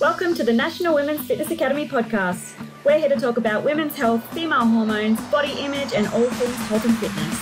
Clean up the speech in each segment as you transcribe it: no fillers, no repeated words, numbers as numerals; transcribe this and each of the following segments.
Welcome to the National Women's Fitness Academy podcast. We're here to talk about women's health, female hormones, body image, and all things health and fitness.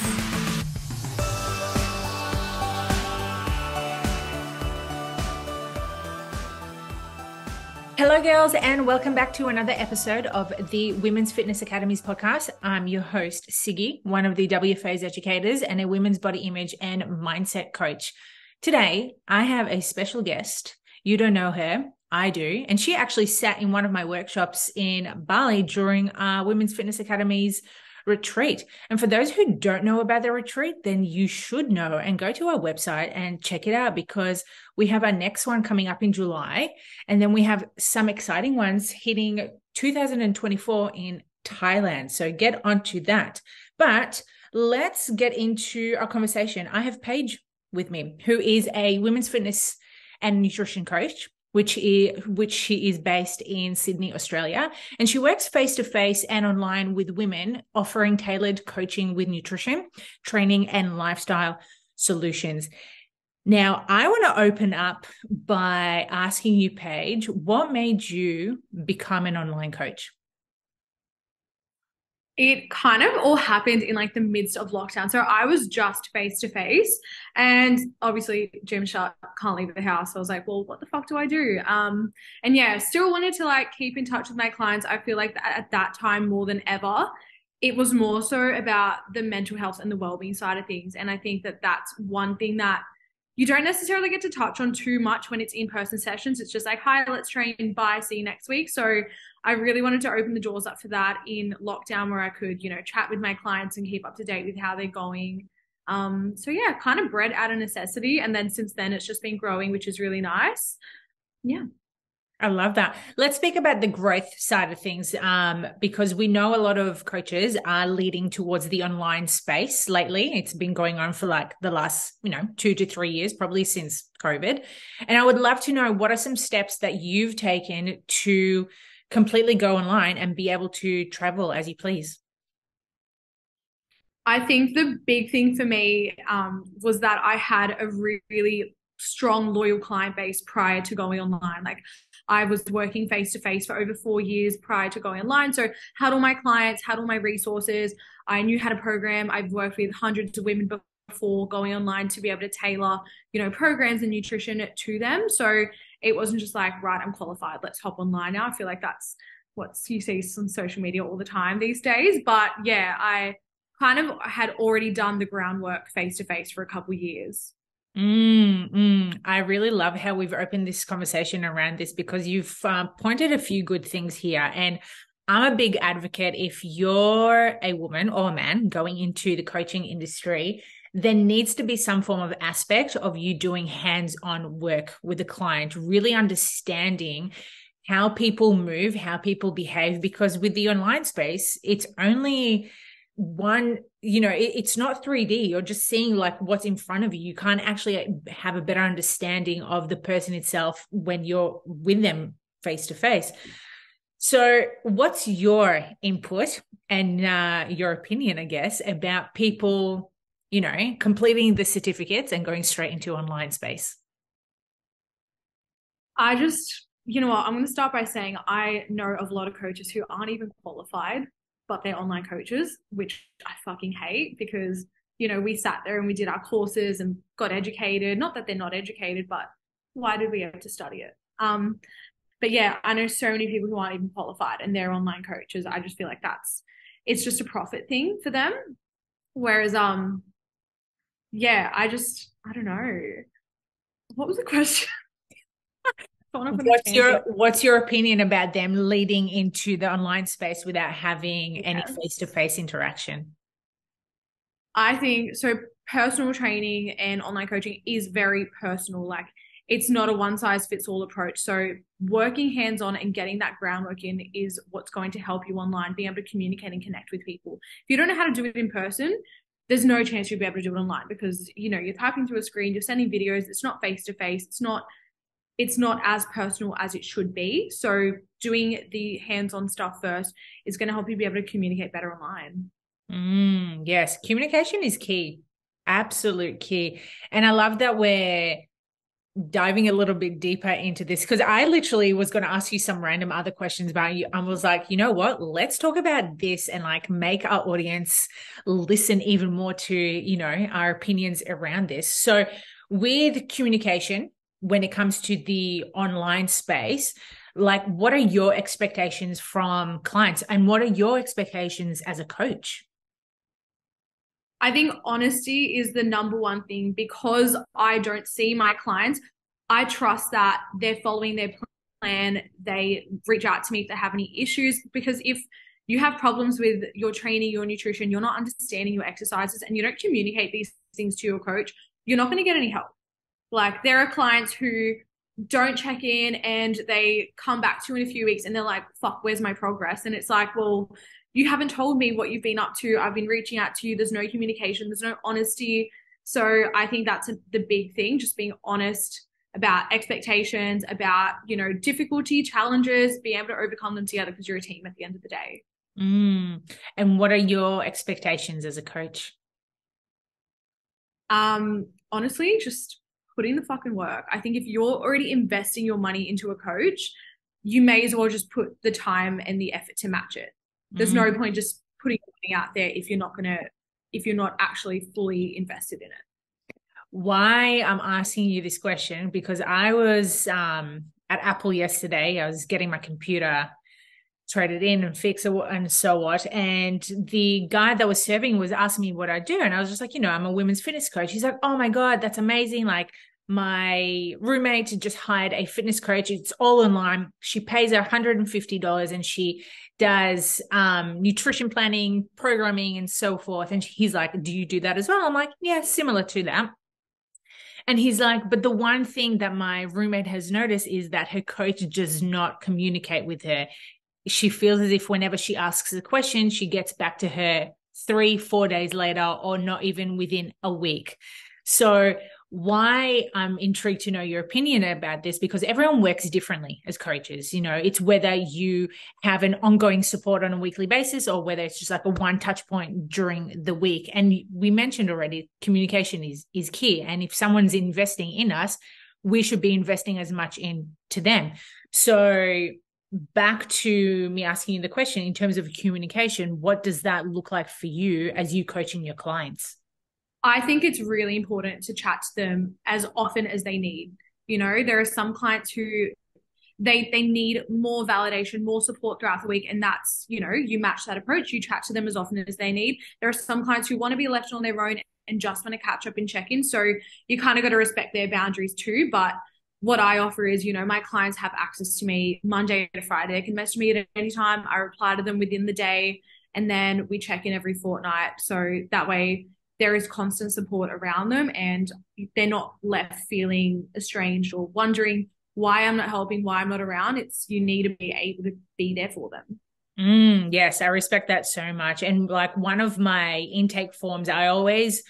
Hello, girls, and welcome back to another episode of the Women's Fitness Academy's podcast. I'm your host, Siggy, one of the WFA's educators and a women's body image and mindset coach. Today, I have a special guest. You don't know her. I do. And she actually sat in one of my workshops in Bali during Women's Fitness Academy's retreat. And for those who don't know about the retreat, then you should know and go to our website and check it out, because we have our next one coming up in July. And then we have some exciting ones hitting 2024 in Thailand. So get onto that. But let's get into our conversation. I have Paige with me, who is a women's fitness and nutrition coach, which she is based in Sydney, Australia. And she works face-to-face and online with women, offering tailored coaching with nutrition, training, and lifestyle solutions. Now, I want to open up by asking you, Paige, what made you become an online coach? It kind of all happened in like the midst of lockdown. So I was just face to face, and obviously gym shut, can't leave the house. So I was like, well, what the fuck do I do? And yeah, still wanted to like keep in touch with my clients. I feel like at that time more than ever, it was more so about the mental health and the well-being side of things. And I think that that's one thing that you don't necessarily get to touch on too much when it's in-person sessions. It's just like, hi, let's train, bye, see you next week. So I really wanted to open the doors up for that in lockdown, where I could, chat with my clients and keep up to date with how they're going. So yeah, kind of bred out of necessity. And then since then it's just been growing, which is really nice. Yeah. I love that. Let's speak about the growth side of things, because we know a lot of coaches are leading towards the online space lately. It's been going on for like the last, 2 to 3 years, probably since COVID. And I would love to know, what are some steps that you've taken to completely go online and be able to travel as you please? I think the big thing for me was that I had a really strong, loyal client base prior to going online. Like, I was working face to face for over 4 years prior to going online. So had all my clients, had all my resources. I knew how to program. I've worked with hundreds of women before going online to be able to tailor, programs and nutrition to them. So it wasn't just like, right, I'm qualified, let's hop online now. I feel like that's what you see on social media all the time these days. But yeah, I kind of had already done the groundwork face to face for a couple of years. I really love how we've opened this conversation around this, because you've pointed a few good things here. And I'm a big advocate, if you're a woman or a man going into the coaching industry, there needs to be some form of aspect of you doing hands-on work with the client, really understanding how people move, how people behave, because with the online space, it's only one, it's not 3D. You're just seeing like what's in front of you. You can't actually have a better understanding of the person itself when you're with them face to face. So what's your input and your opinion, I guess, about people, completing the certificates and going straight into online space? I just, I'm going to start by saying I know of a lot of coaches who aren't even qualified, but they're online coaches, which I fucking hate, because, we sat there and we did our courses and got educated. Not that they're not educated, but why did we have to study it? But yeah, I know so many people who aren't even qualified and they're online coaches. I just feel like it's just a profit thing for them. Whereas, yeah, I don't know. What was the question? What's your opinion about them leading into the online space without having any face-to-face interaction? I think so. Personal training and online coaching is very personal. Like, it's not a one-size-fits-all approach. So working hands-on and getting that groundwork in is what's going to help you online, being able to communicate and connect with people. If you don't know how to do it in person, there's no chance you'll be able to do it online, because, you're typing through a screen, you're sending videos. It's not face-to-face. It's not as personal as it should be. So doing the hands-on stuff first is going to help you be able to communicate better online. Yes, communication is key. Absolute key. And I love that we're diving a little bit deeper into this, because I literally was going to ask you some random other questions about you. I was like, you know what? Let's talk about this and like make our audience listen even more to, our opinions around this. So with communication, when it comes to the online space, like what are your expectations from clients and what are your expectations as a coach? I think honesty is the number one thing because I don't see my clients. I trust that they're following their plan. They reach out to me if they have any issues, because if you have problems with your training, your nutrition, you're not understanding your exercises, and you don't communicate these things to your coach, you're not going to get any help. Like there are clients who don't check in and they come back to you in a few weeks and they're like, fuck, where's my progress? And it's like, well, you haven't told me what you've been up to. I've been reaching out to you. There's no communication. There's no honesty. So I think that's the big thing, just being honest about expectations, about, difficulty, challenges, being able to overcome them together because you're a team at the end of the day. And what are your expectations as a coach? Honestly, just putting the fucking work. I think if you're already investing your money into a coach, you may as well just put the time and the effort to match it. There's no point just putting money out there if you're not actually fully invested in it. Why I'm asking you this question, because I was at Apple yesterday. I was getting my computer traded in and fixed and so what. And the guy that was serving was asking me what I do. And I was just like, I'm a women's fitness coach. He's like, oh my God, that's amazing. Like my roommate just hired a fitness coach. It's all online. She pays her $150 and she does nutrition planning, programming, and so forth. And he's like, do you do that as well? I'm like, yeah, similar to that. And he's like, but the one thing that my roommate has noticed is that her coach does not communicate with her. She feels as if whenever she asks a question, she gets back to her 3-4 days later, or not even within a week. So why I'm intrigued to know your opinion about this, because everyone works differently as coaches. It's whether you have an ongoing support on a weekly basis or whether it's just like a one touch point during the week. And we mentioned already, communication is key. And if someone's investing in us, we should be investing as much into them. So back to me asking you the question, in terms of communication, what does that look like for you as you coaching your clients? I think it's really important to chat to them as often as they need. There are some clients who they need more validation, more support throughout the week. And that's, you match that approach. You chat to them as often as they need. There are some clients who want to be left on their own and just want to catch up and check in. So you kind of got to respect their boundaries too. But what I offer is, my clients have access to me Monday to Friday. They can message me at any time. I reply to them within the day, and then we check in every fortnight. So that way there is constant support around them and they're not left feeling estranged or wondering why I'm not helping, why I'm not around. You need to be able to be there for them. Yes, I respect that so much. And like one of my intake forms, I always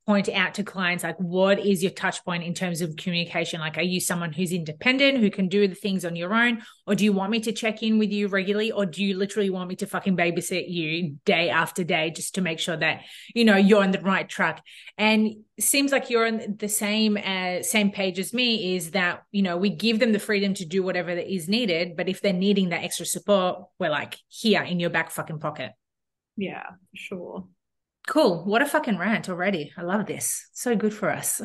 point out to clients, like, what is your touch point in terms of communication? Like, are you someone who's independent, who can do the things on your own? Or do you want me to check in with you regularly? Or do you literally want me to fucking babysit you day after day just to make sure that, you're on the right track? And it seems like you're on the same page as me, is that, we give them the freedom to do whatever is needed. But if they're needing that extra support, we're like, here in your back fucking pocket. Yeah, for sure. Cool. What a fucking rant already. I love this. So good for us.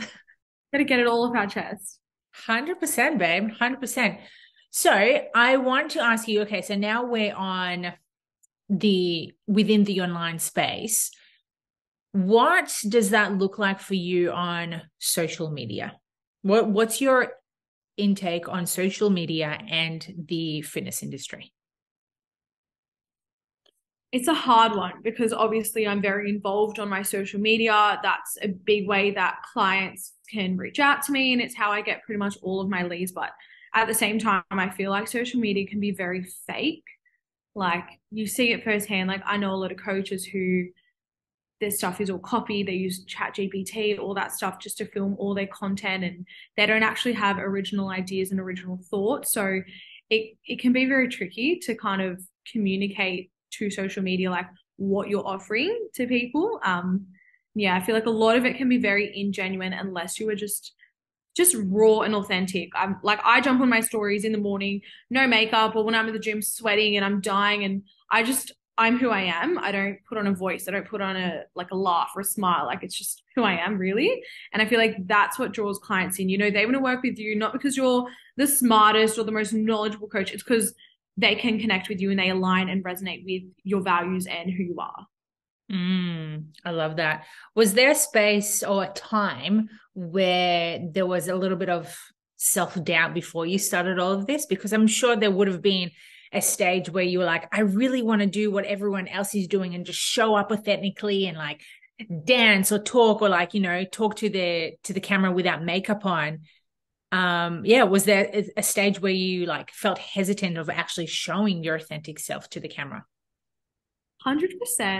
Gotta get it all off our chest. 100%, babe. 100%. So I want to ask you, okay, so now we're on within the online space. What does that look like for you on social media? What's your intake on social media and the fitness industry? It's a hard one because obviously I'm very involved on my social media. That's a big way that clients can reach out to me, and it's how I get pretty much all of my leads. But at the same time, I feel like social media can be very fake. Like you see it firsthand. Like I know a lot of coaches who their stuff is all copy. They use ChatGPT, all that stuff just to film all their content, and they don't actually have original ideas and original thoughts. So it can be very tricky to kind of communicate to social media like what you're offering to people. I feel like a lot of it can be very ingenuine unless you are just just raw and authentic. I'm like, I jump on my stories in the morning, no makeup, or when I'm at the gym sweating and I'm dying, and I'm who I am. I don't put on a voice. I don't put on a laugh or a smile. Like, it's just who I am, really. And I feel like that's what draws clients in. They want to work with you not because you're the smartest or the most knowledgeable coach. It's because they can connect with you and they align and resonate with your values and who you are. I love that. Was there a space or a time where there was a little bit of self-doubt before you started all of this? Because I'm sure there would have been a stage where you were like, I really want to do what everyone else is doing and just show up authentically and like dance or talk or like, talk to the camera without makeup on. Was there a stage where you like felt hesitant of actually showing your authentic self to the camera? 100%.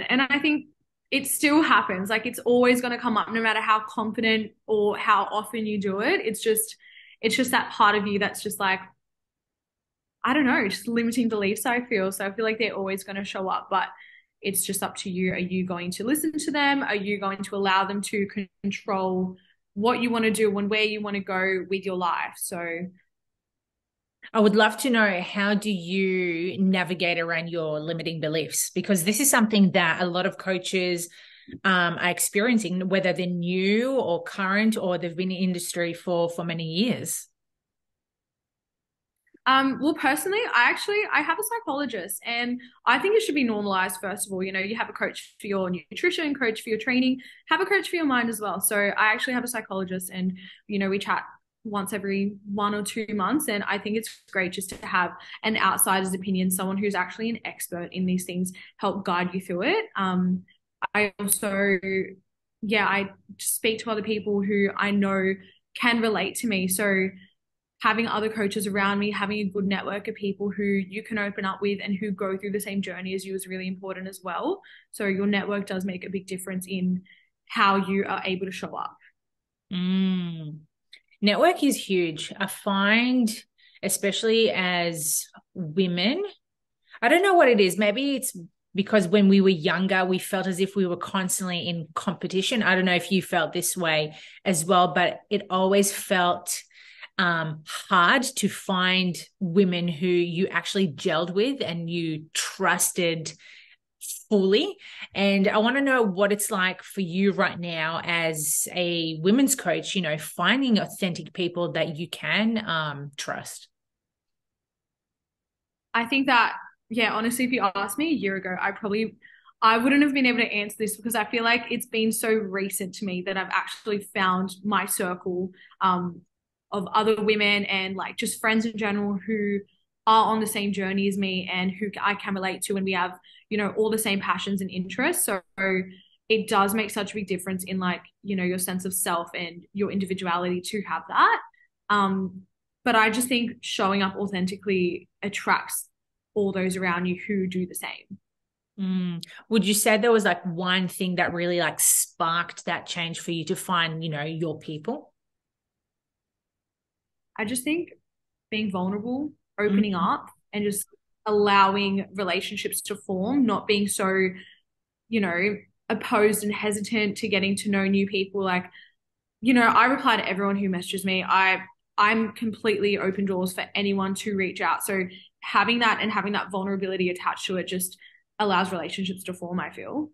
And I think it still happens. Like, it's always going to come up no matter how confident or how often you do it. It's just that part of you that's just like, I don't know, just limiting beliefs, I feel. So I feel like they're always going to show up, but it's just up to you. Are you going to listen to them? Are you going to allow them to control what you want to do and where you want to go with your life? So I would love to know, how do you navigate around your limiting beliefs? Because this is something that a lot of coaches are experiencing, whether they're new or current or they've been in the industry for many years. Well, personally, I have a psychologist, and I think it should be normalized. First of all, you have a coach for your nutrition, coach for your training, have a coach for your mind as well. So I actually have a psychologist, and we chat once every 1 or 2 months, and I think it's great just to have an outsider's opinion, someone who's actually an expert in these things, help guide you through it. I also, yeah, I speak to other people who I know can relate to me. So having other coaches around me, having a good network of people who you can open up with and who go through the same journey as you is really important as well. So your network does make a big difference in how you are able to show up. Network is huge. I find, especially as women, I don't know what it is. Maybe it's because when we were younger, we felt as if we were constantly in competition. I don't know if you felt this way as well, but it always felt hard to find women who you actually gelled with and you trusted fully. And I want to know what it's like for you right now as a women's coach, finding authentic people that you can trust. I think that, yeah, honestly, if you asked me a year ago, I wouldn't have been able to answer this because I feel like it's been so recent to me that I've actually found my circle of other women and like just friends in general who are on the same journey as me and who I can relate to, and we have, all the same passions and interests. So it does make such a big difference in like, your sense of self and your individuality to have that. But I just think showing up authentically attracts all those around you who do the same. Would you say there was like one thing that really like sparked that change for you to find, your people? I just think being vulnerable, opening up, and just allowing relationships to form, not being so, opposed and hesitant to getting to know new people. Like, I reply to everyone who messages me. I'm completely open doors for anyone to reach out. So having that and having that vulnerability attached to it just allows relationships to form, I feel.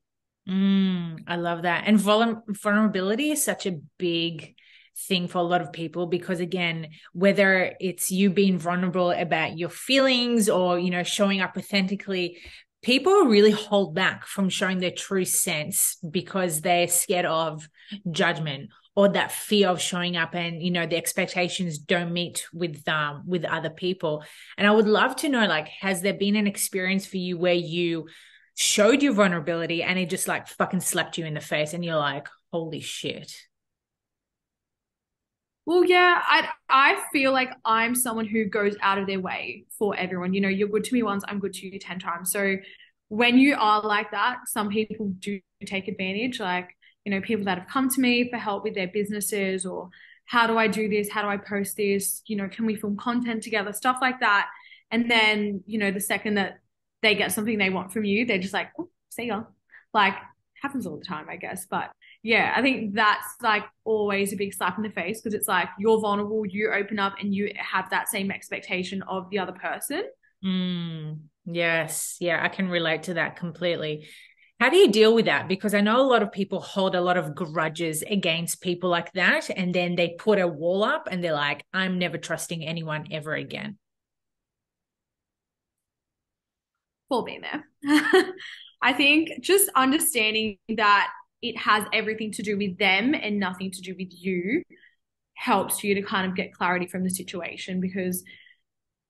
I love that. And vulnerability is such a big thing for a lot of people because, again, whether it's you being vulnerable about your feelings or, showing up authentically, people really hold back from showing their true sense because they're scared of judgment or that fear of showing up and, the expectations don't meet with other people. And I would love to know, like, has there been an experience for you where you showed your vulnerability and it just like fucking slapped you in the face and you're like, holy shit? Well, yeah, I feel like I'm someone who goes out of their way for everyone. You're good to me once, I'm good to you 10 times. So when you are like that, some people do take advantage. Like, people that have come to me for help with their businesses or how do I do this? How do I post this? Can we film content together? Stuff like that. And then, the second that they get something they want from you, they're just like, oh, see ya. Like, happens all the time, I guess. But yeah, I think that's like always a big slap in the face because it's like you're vulnerable, you open up and you have that same expectation of the other person. Yes. Yeah, I can relate to that completely. How do you deal with that? Because I know a lot of people hold a lot of grudges against people like that, and then they put a wall up and they're like, I'm never trusting anyone ever again. For being there. I think just understanding that it has everything to do with them and nothing to do with you helps you to kind of get clarity from the situation because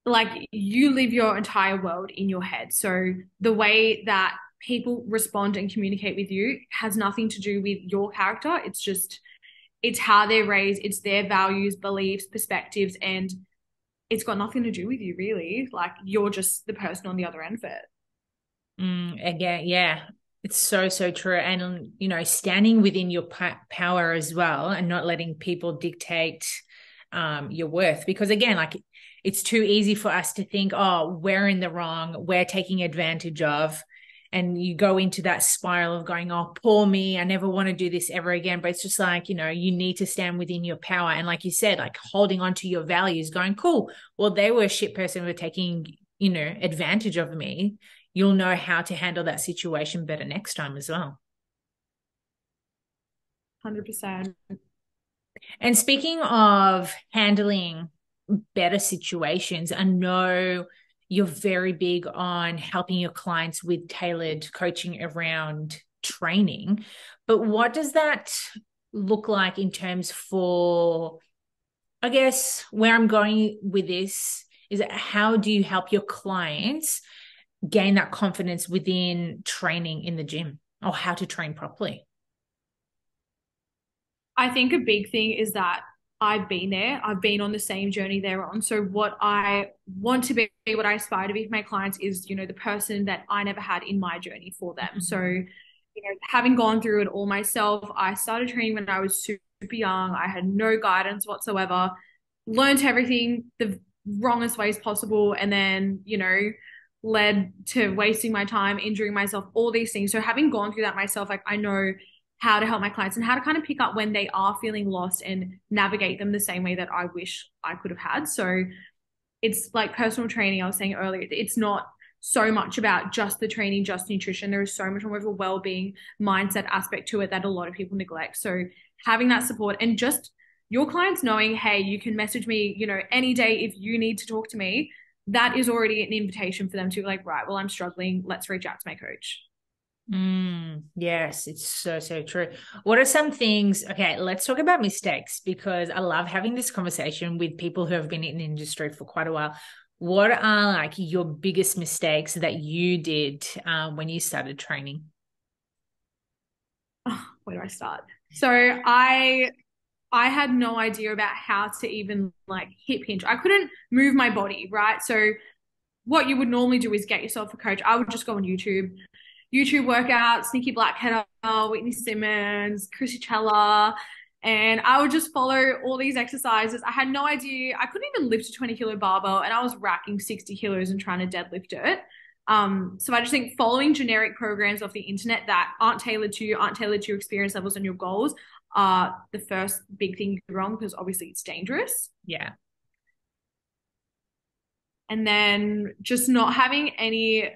like you live your entire world in your head. So the way that people respond and communicate with you has nothing to do with your character. It's just it's how they're raised, it's their values, beliefs, perspectives, and it's got nothing to do with you really. Like you're just the person on the other end of it. Again, yeah, it's so, so true. And, standing within your power as well and not letting people dictate your worth. Because again, like it's too easy for us to think, oh, we're in the wrong, we're taking advantage of. And you go into that spiral of going, oh, poor me, I never want to do this ever again. But it's just like, you need to stand within your power. And like you said, like holding on to your values, going, cool, well, they were a shit person who were taking, advantage of me. You'll know how to handle that situation better next time as well. 100%. And speaking of handling better situations, I know you're very big on helping your clients with tailored coaching around training. But what does that look like in terms for, I guess, where I'm going with this is how do you help your clients gain that confidence within training in the gym or how to train properly? I think a big thing is that I've been there. I've been on the same journey they're on. So what I want to be, what I aspire to be for my clients is, the person that I never had in my journey for them. Mm-hmm. So, having gone through it all myself, I started training when I was super young. I had no guidance whatsoever, learned everything the wrongest ways possible, and then, led to wasting my time, injuring myself, all these things. So having gone through that myself, like I know how to help my clients and how to kind of pick up when they are feeling lost and navigate them the same way that I wish I could have had. So it's like personal training, I was saying earlier, it's not so much about just the training, just nutrition. There is so much more of a well-being mindset aspect to it that a lot of people neglect. So having that support and just your clients knowing, hey, you can message me, any day if you need to talk to me, that is already an invitation for them to be like, right, well, I'm struggling. Let's reach out to my coach. Yes, it's so, so true. What are some things? Okay, let's talk about mistakes because I love having this conversation with people who have been in the industry for quite a while. What are like your biggest mistakes that you did when you started training? Oh, where do I start? So I had no idea about how to even like hip hinge. I couldn't move my body, right? So what you would normally do is get yourself a coach. I would just go on YouTube workouts, Nikki Blackheader, Whitney Simmons, Chrissy Chella, and I would just follow all these exercises. I had no idea. I couldn't even lift a 20-kilo barbell, and I was racking 60 kilos and trying to deadlift it. So I just think following generic programs off the internet that aren't tailored to you, aren't tailored to your experience levels and your goals are the first big thing you do wrong because obviously it's dangerous. Yeah. And then just not having any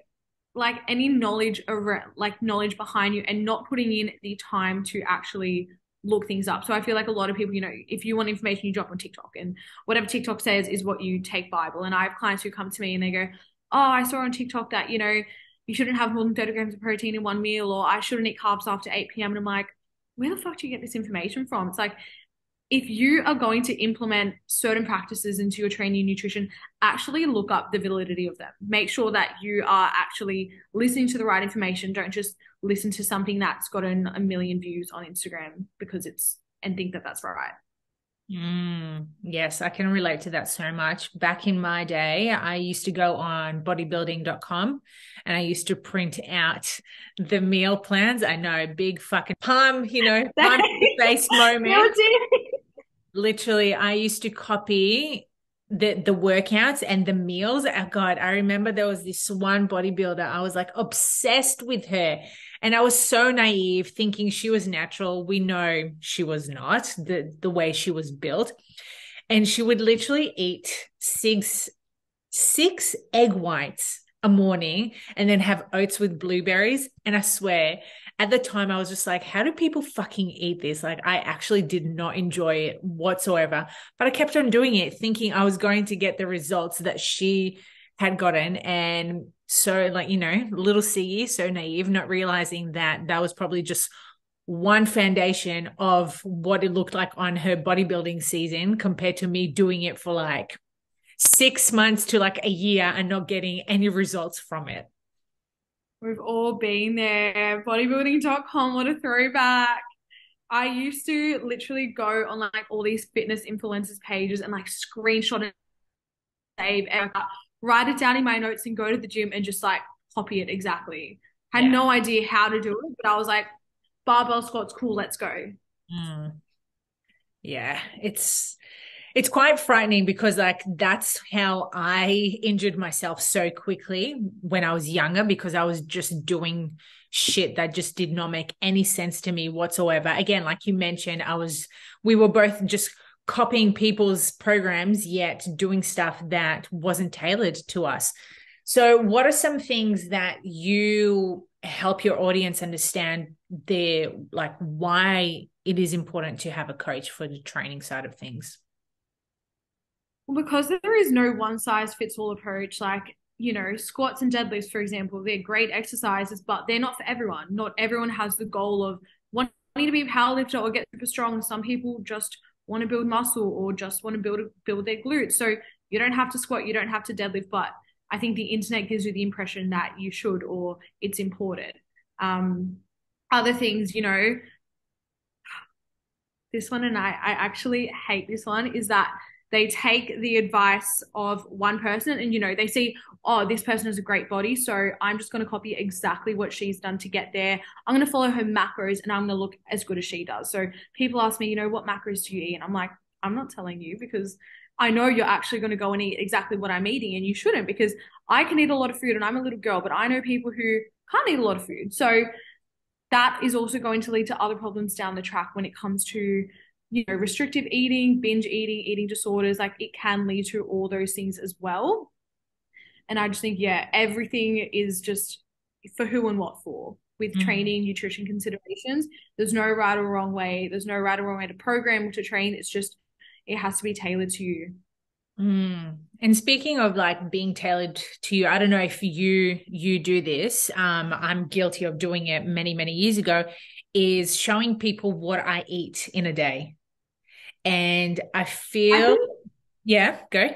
knowledge around, like knowledge behind you and not putting in the time to actually look things up. So I feel like a lot of people, if you want information, you drop on TikTok and whatever TikTok says is what you take Bible. And I have clients who come to me and they go, oh, I saw on TikTok that, you shouldn't have more than 30 grams of protein in one meal, or I shouldn't eat carbs after 8 p.m. And I'm like, where the fuck do you get this information from? It's like, if you are going to implement certain practices into your training nutrition, actually look up the validity of them. Make sure that you are actually listening to the right information. Don't just listen to something that's gotten a million views on Instagram and think that that's right. Yes, I can relate to that so much. Back in my day, I used to go on bodybuilding.com and I used to print out the meal plans. I know, big fucking palm face moment. Literally, I used to copy the workouts and the meals. Oh God, I remember there was this one bodybuilder. I was like obsessed with her. And I was so naive thinking she was natural. We know she was not, the way she was built. And she would literally eat six egg whites a morning and then have oats with blueberries. And I swear, at the time, I was just like, how do people fucking eat this? Like, I actually did not enjoy it whatsoever. But I kept on doing it, thinking I was going to get the results that she had gotten. And so, like, little Siggy, so naive, not realizing that that was probably just one foundation of what it looked like on her bodybuilding season compared to me doing it for like 6 months to like a year and not getting any results from it. We've all been there. Bodybuilding.com, what a throwback. I used to literally go on like all these fitness influencers pages and like screenshot and save and write it down in my notes and go to the gym and just like copy it exactly. Had no idea how to do it, but I was like, barbell squats, cool, let's go. Yeah, it's quite frightening because like that's how I injured myself so quickly when I was younger, because I was just doing shit that just did not make any sense to me whatsoever. Again, like you mentioned, we were both just copying people's programs, yet doing stuff that wasn't tailored to us. So what are some things that you help your audience understand like why it is important to have a coach for the training side of things? Well, because there is no one size fits all approach, like, squats and deadlifts, for example, they're great exercises, but they're not for everyone. Not everyone has the goal of wanting to be a powerlifter or get super strong. Some people just want to build muscle or just want to build their glutes. So you don't have to squat, you don't have to deadlift, but I think the internet gives you the impression that you should or it's important. Other things, this one, and I actually hate this one, is that they take the advice of one person and, they see, oh, this person has a great body, so I'm just going to copy exactly what she's done to get there. I'm going to follow her macros and I'm going to look as good as she does. So people ask me, what macros do you eat? And I'm like, I'm not telling you because I know you're actually going to go and eat exactly what I'm eating, and you shouldn't, because I can eat a lot of food and I'm a little girl, but I know people who can't eat a lot of food. So that is also going to lead to other problems down the track when it comes to, restrictive eating, binge eating, eating disorders. Like, it can lead to all those things as well. And I just think, everything is just for who and what for. With training, nutrition considerations, there's no right or wrong way. There's no right or wrong way to program or to train. It's just, it has to be tailored to you. And speaking of like being tailored to you, I don't know if you do this. I'm guilty of doing it many, many years ago, is showing people what I eat in a day. And I feel, go.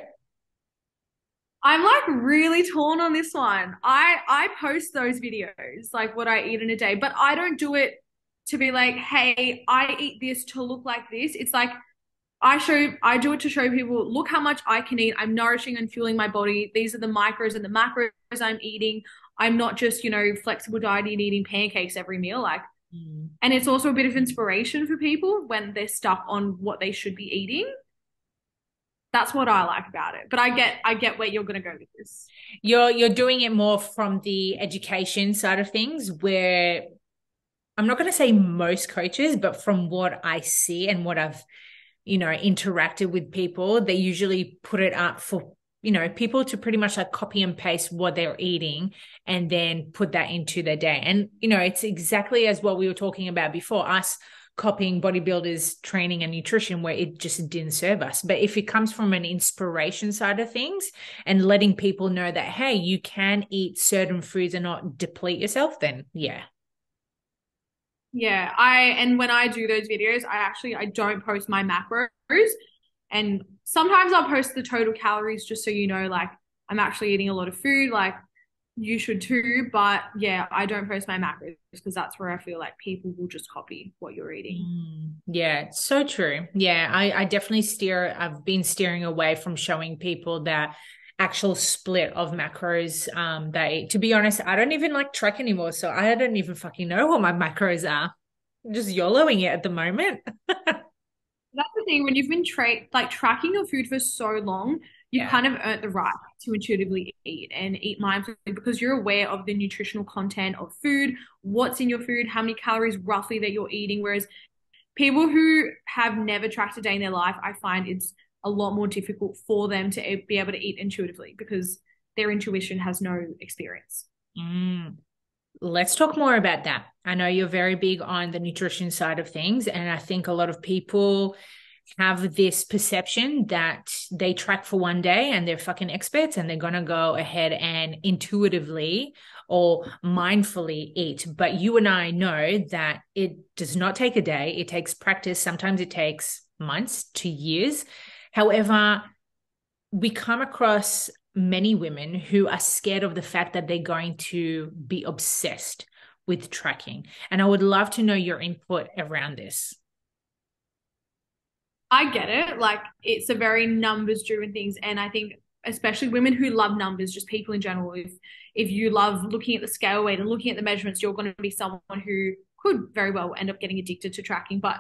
I'm like really torn on this one. I post those videos, like what I eat in a day, but I don't do it to be like, hey, I eat this to look like this. It's like, I do it to show people, look how much I can eat. I'm nourishing and fueling my body. These are the micros and the macros I'm eating. I'm not just, flexible dieting and eating pancakes every meal. Like, and it's also a bit of inspiration for people when they're stuck on what they should be eating. That's what I like about it. But I get where you're going to go with this. You're doing it more from the education side of things, where I'm not going to say most coaches, but from what I see and what I've interacted with people, they usually put it up for, people to pretty much like copy and paste what they're eating and then put that into their day. And, it's exactly as what we were talking about before, us copying bodybuilders' training and nutrition, where it just didn't serve us. But if it comes from an inspiration side of things and letting people know that, hey, you can eat certain foods and not deplete yourself, then yeah. Yeah, and when I do those videos, I don't post my macros, and sometimes I'll post the total calories just so like I'm actually eating a lot of food, like you should too. But yeah, I don't post my macros because that's where I feel like people will just copy what you're eating. Yeah, so true. Yeah, I definitely I've been steering away from showing people that actual split of macros to be honest, I don't even like track anymore, so I don't even fucking know what my macros are. I'm just YOLOing it at the moment. That's the thing, when you've been tracking your food for so long, you've kind of earned the right to intuitively eat and eat mindfully because you're aware of the nutritional content of food, what's in your food, how many calories roughly that you're eating. Whereas people who have never tracked a day in their life, I find it's a lot more difficult for them to be able to eat intuitively because their intuition has no experience. Let's talk more about that. I know you're very big on the nutrition side of things, and I think a lot of people have this perception that they track for one day and they're fucking experts and they're going to go ahead and intuitively or mindfully eat. But you and I know that it does not take a day. It takes practice. Sometimes it takes months to years. However, we come across many women who are scared of the fact that they're going to be obsessed with tracking. And I would love to know your input around this. I get it. Like it's a very numbers driven things. And I think especially women who love numbers, just people in general, if you love looking at the scale weight and looking at the measurements, you're going to be someone who could very well end up getting addicted to tracking. But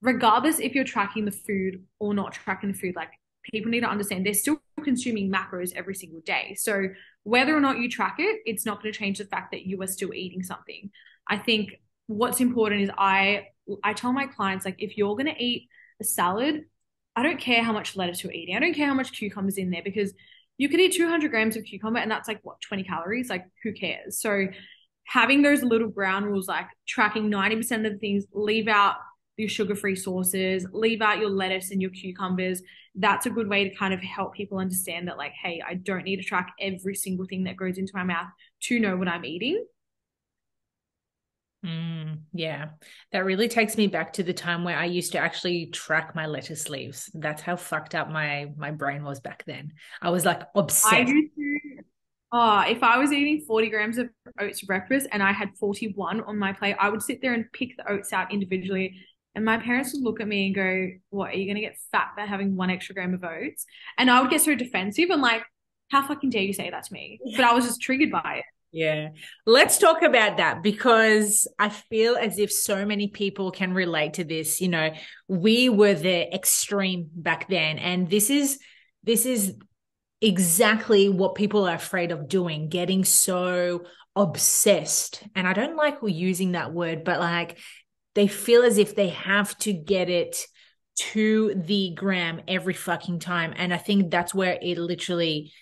regardless if you're tracking the food or not tracking the food, like people need to understand they're still consuming macros every single day. So whether or not you track it, it's not going to change the fact that you are still eating something. I think what's important is I tell my clients, like, if you're going to eat a salad, I don't care how much lettuce you're eating. I don't care how much cucumbers in there because you could eat 200 grams of cucumber and that's like what, 20 calories? Like who cares? So having those little ground rules, like tracking 90% of the things, leave out your sugar-free sauces, leave out your lettuce and your cucumbers. That's a good way to kind of help people understand that, like, hey, I don't need to track every single thing that goes into my mouth to know what I'm eating. Yeah, that really takes me back to the time where I used to actually track my lettuce leaves. That's how fucked up my brain was back then. I was like obsessed. I used to, if I was eating 40 grams of oats for breakfast and I had 41 on my plate, I would sit there and pick the oats out individually. And my parents would look at me and go, what, are you going to get fat by having 1 extra gram of oats? And I would get so defensive. I'm like, how fucking dare you say that to me? But I was just triggered by it. Yeah. Let's talk about that because I feel as if so many people can relate to this. You know, we were the extreme back then, and this is exactly what people are afraid of doing, getting so obsessed. And I don't like using that word, but like they feel as if they have to get it to the gram every fucking time. And I think that's where it literally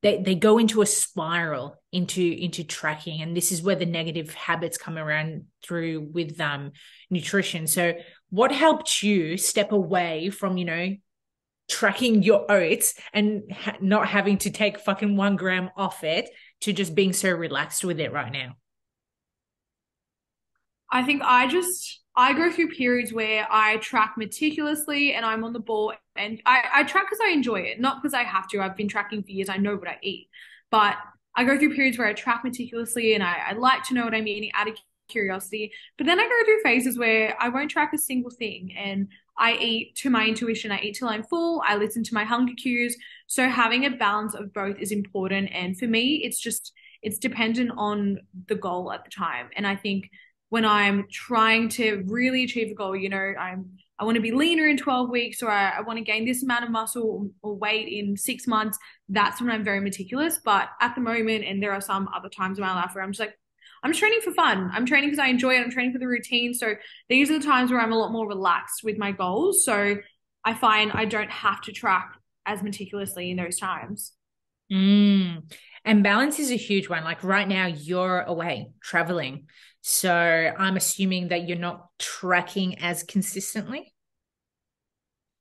they go into a spiral into tracking, and this is where the negative habits come around through with nutrition. So what helped you step away from, you know, tracking your oats and not having to take fucking 1 gram off it to just being so relaxed with it right now? I think I go through periods where I track meticulously and I'm on the ball, and I track because I enjoy it, not because I have to. I've been tracking for years. I know what I eat, but I go through periods where I track meticulously and I like to know what I'm eating out of curiosity. But then I go through phases where I won't track a single thing and I eat to my intuition. I eat till I'm full. I listen to my hunger cues. So having a balance of both is important. And for me, it's dependent on the goal at the time. And I think when I'm trying to really achieve a goal, you know, I want to be leaner in 12 weeks, or I want to gain this amount of muscle or weight in 6 months, that's when I'm very meticulous. But at the moment, and there are some other times in my life where I'm just like, I'm training for fun. I'm training because I enjoy it. I'm training for the routine. So these are the times where I'm a lot more relaxed with my goals. So I find I don't have to track as meticulously in those times. And balance is a huge one. Like right now you're away traveling. So I'm assuming that you're not tracking as consistently.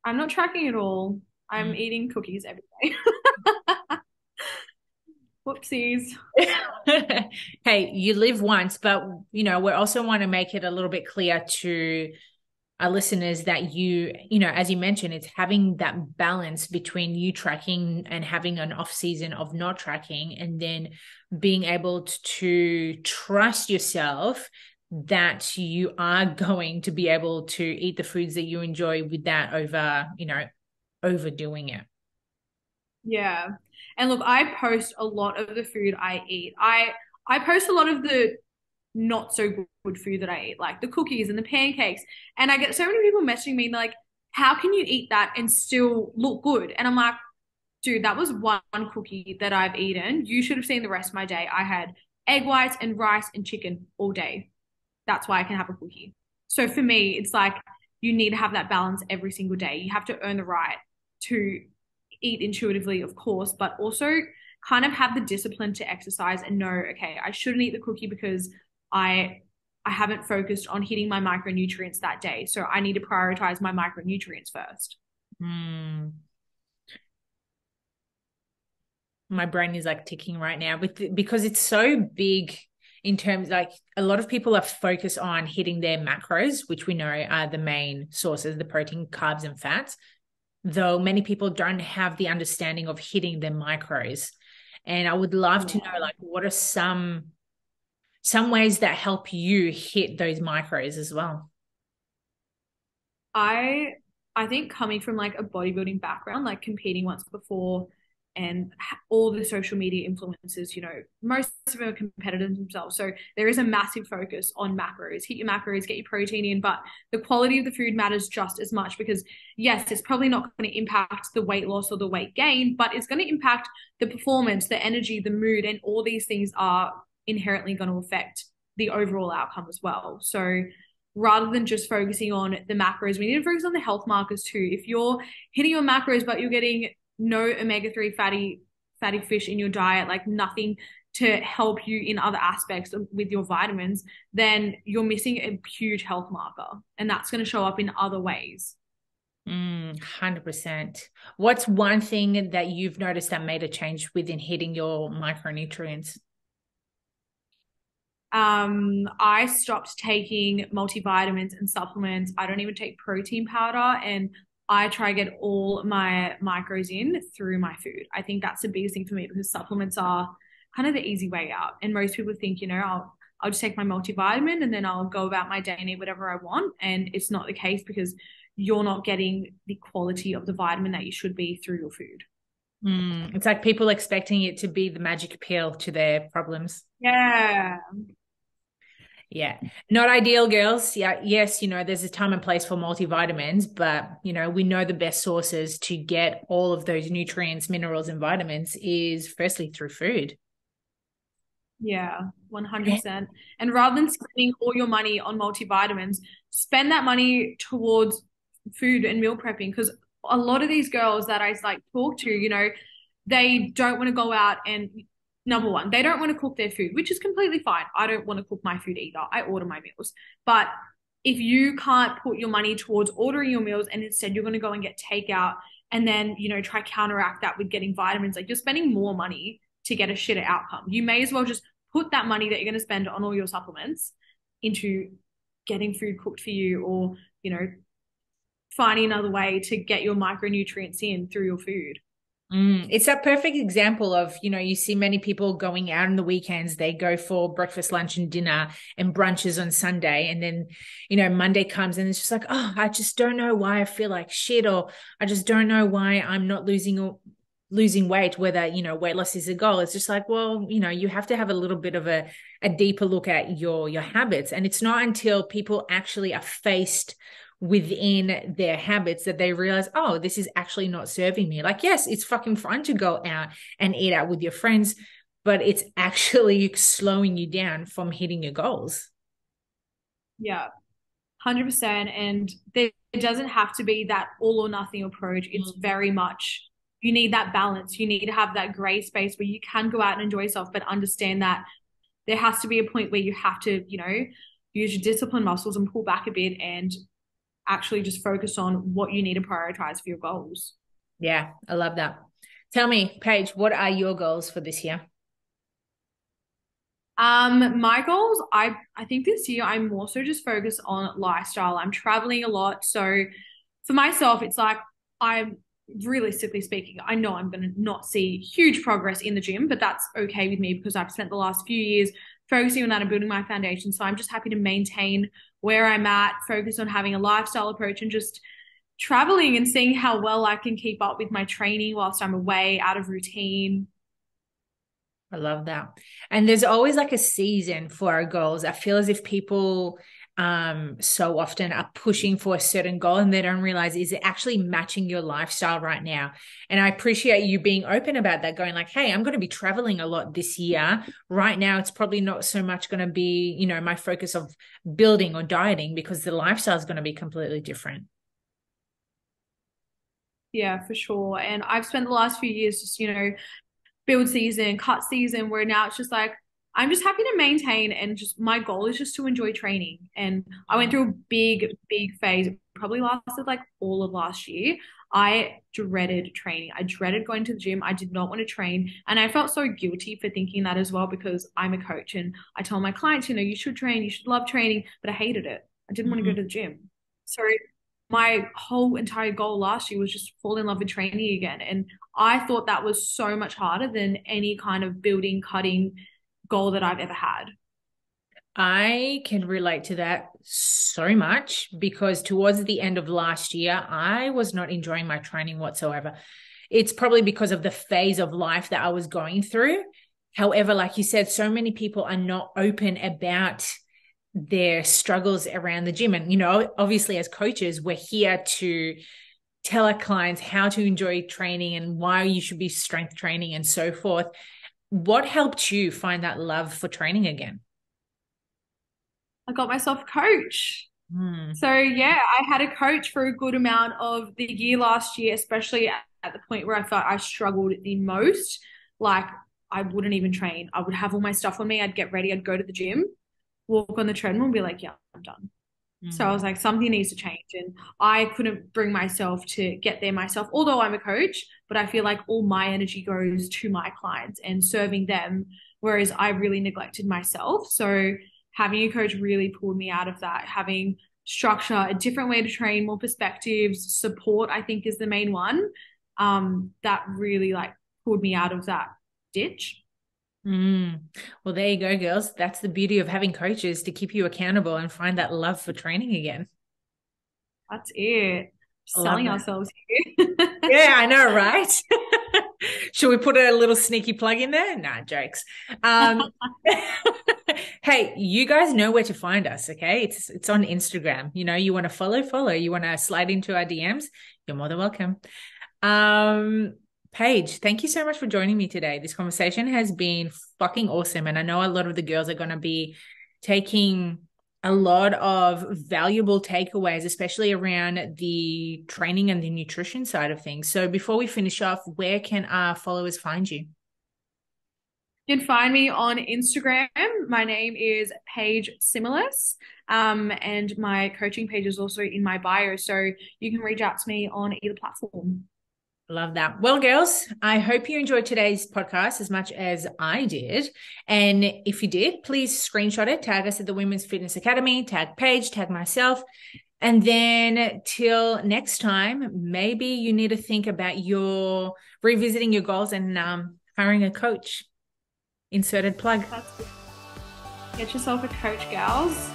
I'm not tracking at all. I'm eating cookies every day. Whoopsies. Hey, you live once, but you know, we also want to make it a little bit clear to our listeners that you know, as you mentioned, it's having that balance between you tracking and having an off season of not tracking, and then being able to trust yourself that you are going to be able to eat the foods that you enjoy without overdoing it. Yeah. And look, I post a lot of the food I eat. I post a lot of the not so good food that I eat, like the cookies and the pancakes. And I get so many people messaging me like, how can you eat that and still look good? And I'm like, Dude, that was one cookie that I've eaten. You should have seen the rest of my day. I had egg whites and rice and chicken all day. That's why I can have a cookie. So for me, it's like you need to have that balance every single day. You have to earn the right to eat intuitively, of course, but also kind of have the discipline to exercise and know, okay, I shouldn't eat the cookie because I haven't focused on hitting my micronutrients that day. So I need to prioritize my micronutrients first. Mm. My brain is like ticking right now because it's so big in terms, like a lot of people are focused on hitting their macros, which we know are the main sources, the protein, carbs, and fats, though many people don't have the understanding of hitting their micros. And I would love to know, like, what are some ways that help you hit those macros as well? I I think coming from like a bodybuilding background, like competing once before, and all the social media influencers, most of them are competitors themselves. So there is a massive focus on macros. Hit your macros, get your protein in, but the quality of the food matters just as much because yes, it's probably not going to impact the weight loss or the weight gain, but it's going to impact the performance, the energy, the mood, and all these things are inherently going to affect the overall outcome as well. So rather than just focusing on the macros, we need to focus on the health markers too. If you're hitting your macros, but you're getting no omega-3 fatty fish in your diet, like nothing to help you in other aspects with your vitamins, then you're missing a huge health marker. And that's going to show up in other ways. 100%. What's one thing that you've noticed that made a change within hitting your micronutrients? I stopped taking multivitamins and supplements. I don't even take protein powder, and I try to get all my micros in through my food. I think that's the biggest thing for me because supplements are kind of the easy way out. And most people think, I'll just take my multivitamin and then I'll go about my day and eat whatever I want. And it's not the case because you're not getting the quality of the vitamin that you should be through your food. It's like people expecting it to be the magic pill to their problems. Yeah. Yeah. Not ideal, girls. Yeah. Yes, there's a time and place for multivitamins, but, we know the best sources to get all of those nutrients, minerals, and vitamins is firstly through food. Yeah, 100%. And rather than spending all your money on multivitamins, spend that money towards food and meal prepping because a lot of these girls that I like talk to, they don't want to go out and number one, they don't want to cook their food, which is completely fine. I don't want to cook my food either. I order my meals. But if you can't put your money towards ordering your meals and instead you're going to go and get takeout and then, try counteract that with getting vitamins, like you're spending more money to get a shitter outcome. You may as well just put that money that you're going to spend on all your supplements into getting food cooked for you or, finding another way to get your micronutrients in through your food. It's that perfect example of, you see many people going out on the weekends, they go for breakfast, lunch, and dinner and brunches on Sunday. And then, Monday comes and it's just like, oh, I just don't know why I feel like shit, or I just don't know why I'm not losing weight, whether, weight loss is a goal. It's just like, well, you have to have a little bit of a deeper look at your habits. And it's not until people actually are faced within their habits that they realize, oh, this is actually not serving me. Like, yes, it's fucking fun to go out and eat out with your friends, but it's actually slowing you down from hitting your goals. Yeah, 100%. And there doesn't have to be that all or nothing approach. It's very much, you need that balance. You need to have that gray space where you can go out and enjoy yourself, but understand that there has to be a point where you have to, use your discipline muscles and pull back a bit and actually just focus on what you need to prioritize for your goals. Yeah, I love that. Tell me, Paige, what are your goals for this year? My goals, I think this year I'm more so just focused on lifestyle. I'm traveling a lot. So for myself, it's like I'm realistically speaking, I know I'm going to not see huge progress in the gym, but that's okay with me because I've spent the last few years focusing on that and building my foundation. So I'm just happy to maintain where I'm at, focus on having a lifestyle approach and just traveling and seeing how well I can keep up with my training whilst I'm away, out of routine. I love that. And there's always like a season for our goals. I feel as if people so often are pushing for a certain goal and they don't realize, is it actually matching your lifestyle right now? And I appreciate you being open about that, going like, hey, I'm going to be traveling a lot this year. Right now, it's probably not so much going to be, you know, my focus of building or dieting, because the lifestyle is going to be completely different. Yeah, for sure. And I've spent the last few years just, build season, cut season, where now it's just like, I'm just happy to maintain, and just my goal is just to enjoy training. And I went through a big, big phase. It probably lasted like all of last year. I dreaded training. I dreaded going to the gym. I did not want to train. And I felt so guilty for thinking that as well, because I'm a coach and I tell my clients, you should train, you should love training, but I hated it. I didn't want to go to the gym. So my whole entire goal last year was just fall in love with training again. And I thought that was so much harder than any kind of building, cutting goal that I've ever had. I can relate to that so much, because towards the end of last year, I was not enjoying my training whatsoever. It's probably because of the phase of life that I was going through. However, like you said, so many people are not open about their struggles around the gym. And, obviously as coaches, we're here to tell our clients how to enjoy training and why you should be strength training and so forth. What helped you find that love for training again? I got myself a coach. So yeah, I had a coach for a good amount of the year last year, especially at the point where I felt I struggled the most. Like, I wouldn't even train. I would have all my stuff on me. I'd get ready. I'd go to the gym, walk on the treadmill and be like, yeah, I'm done. So I was like, something needs to change. And I couldn't bring myself to get there myself, although I'm a coach, but I feel like all my energy goes to my clients and serving them, whereas I really neglected myself. So having a coach really pulled me out of that. Having structure, a different way to train, more perspectives, support, I think is the main one. That really pulled me out of that ditch. Well, there you go, girls. That's the beauty of having coaches, to keep you accountable and find that love for training again. That's it. Selling ourselves here. Yeah, I know, right? Should we put a little sneaky plug in there? Nah, jokes. Hey, you guys know where to find us, okay? It's on Instagram. You want to follow. You want to slide into our DMs, you're more than welcome. Paige, thank you so much for joining me today. This conversation has been fucking awesome. And I know a lot of the girls are going to be taking a lot of valuable takeaways, especially around the training and the nutrition side of things. So before we finish off, where can our followers find you? You can find me on Instagram. My name is Paige Similis. And my coaching page is also in my bio. So you can reach out to me on either platform. Love that. Well, girls, I hope you enjoyed today's podcast as much as I did. And if you did, please screenshot it, tag us at the Women's Fitness Academy, tag Paige, tag myself. And then till next time, maybe you need to think about revisiting your goals and hiring a coach. Inserted plug. Get yourself a coach, gals.